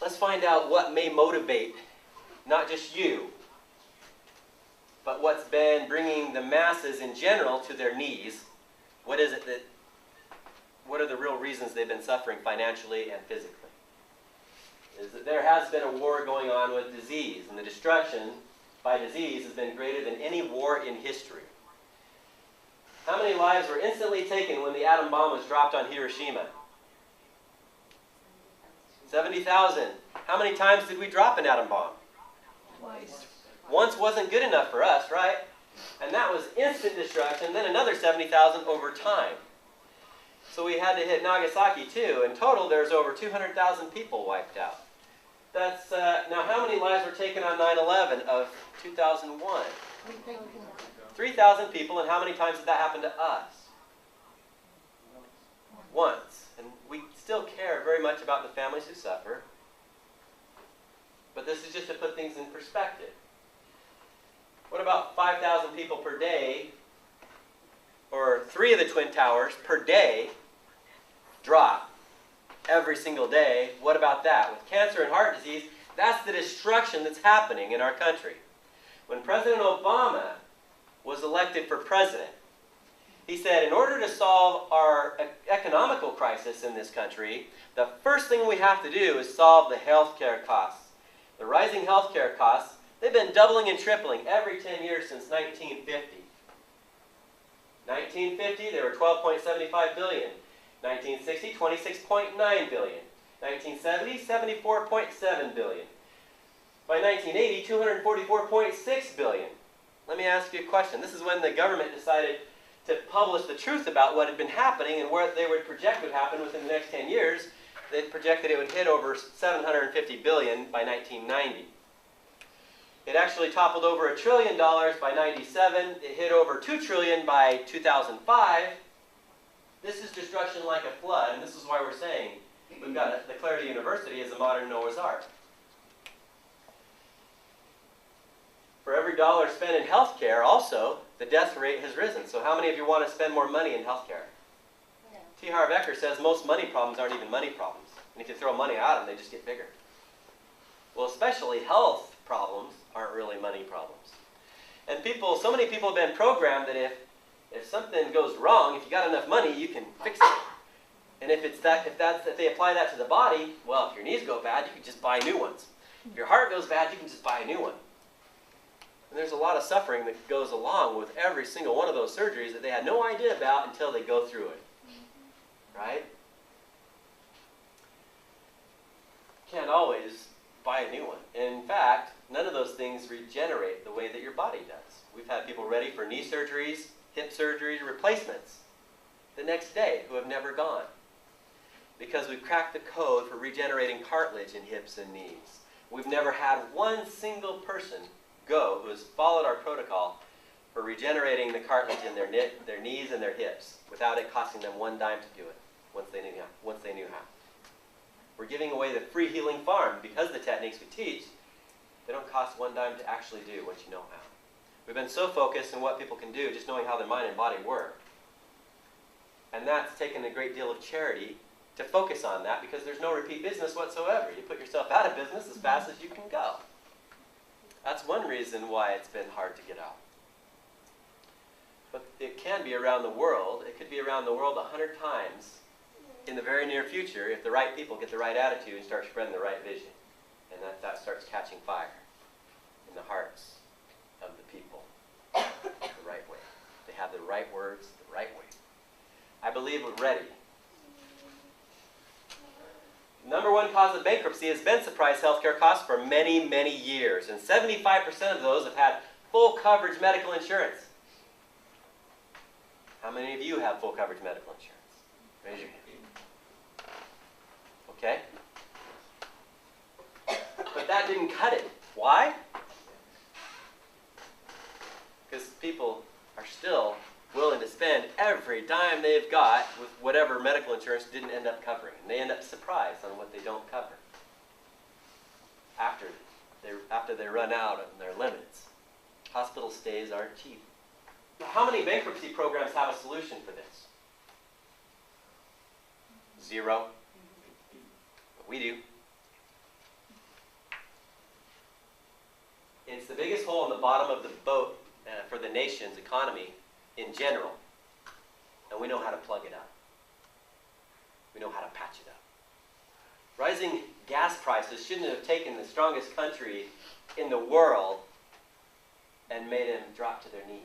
let's find out what may motivate not just you, but what's been bringing the masses in general to their knees. What are the real reasons they've been suffering financially and physically? Is that there has been a war going on with disease, and the destruction by disease has been greater than any war in history. How many lives were instantly taken when the atom bomb was dropped on Hiroshima? 70,000. How many times did we drop an atom bomb? Twice. Once wasn't good enough for us, right? And that was instant destruction, then another 70,000 over time. So we had to hit Nagasaki too. In total, there's over 200,000 people wiped out. That's, now how many lives were taken on 9/11 of 2001? 3,000 people, and how many times did that happen to us? Once. And we still care very much about the families who suffer. But this is just to put things in perspective. What about 5,000 people per day, or 3 of the Twin Towers per day, drop every single day? What about that? With cancer and heart disease, that's the destruction that's happening in our country. When President Obama was elected for president, he said, in order to solve our economical crisis in this country, the first thing we have to do is solve the health care costs. The rising health care costs, they've been doubling and tripling every 10 years since 1950. 1950, they were $12.75 billion. 1960, $26.9 billion. 1970, $74.7 billion. By 1980, $244.6 billion. Let me ask you a question. This is when the government decided to publish the truth about what had been happening and what they would project would happen within the next 10 years. They projected it would hit over $750 billion by 1990. It actually toppled over $1 trillion by 97. It hit over $2 trillion by 2005. This is destruction like a flood, and this is why we're saying we've got to declare the university as a modern Noah's Ark. For every dollar spent in healthcare, also, the death rate has risen. So how many of you want to spend more money in healthcare? No. T. Harv Eker says most money problems aren't even money problems. And if you throw money at them, they just get bigger. Well, especially health problems aren't really money problems. And so many people have been programmed that if something goes wrong, if you got enough money, you can fix it. And if they apply that to the body, well, if your knees go bad, you can just buy new ones. If your heart goes bad, you can just buy a new one. And there's a lot of suffering that goes along with every single one of those surgeries that they had no idea about until they go through it. Right? Can't always buy a new one. In fact, none of those things regenerate the way that your body does. We've had people ready for knee surgeries, hip surgeries, replacements the next day who have never gone. Because we've cracked the code for regenerating cartilage in hips and knees. We've never had one single person go who has followed our protocol for regenerating the cartilage in their knees and their hips without it costing them one dime to do it once they knew how. We're giving away the free healing farm because the techniques we teach, they don't cost one dime to actually do once you know how. We've been so focused on what people can do, just knowing how their mind and body work. And that's taken a great deal of charity to focus on that because there's no repeat business whatsoever. You put yourself out of business as fast as you can go. That's one reason why it's been hard to get out. But it can be around the world. It could be around the world 100 times in the very near future if the right people get the right attitude and start spreading the right vision. And that starts catching fire in the hearts of the people the right way. They have the right words the right way. I believe we're ready. Number one cause of bankruptcy has been surprise healthcare costs for many, many years. And 75% of those have had full coverage medical insurance. How many of you have full coverage medical insurance? Raise your hand. Okay? But that didn't cut it. Why? Because people are still willing to spend every dime they've got with whatever medical insurance didn't end up covering. And they end up surprised on what they don't cover after they run out of their limits. Hospital stays aren't cheap. How many bankruptcy programs have a solution for this? 0. But we do. bottom of the boat for the nation's economy in general. And we know how to plug it up. We know how to patch it up. Rising gas prices shouldn't have taken the strongest country in the world and made them drop to their knees.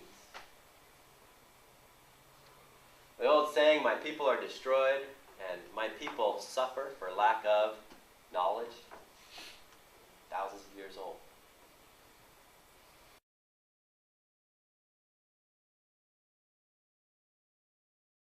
The old saying, my people are destroyed and my people suffer for lack of knowledge, thousands of years old.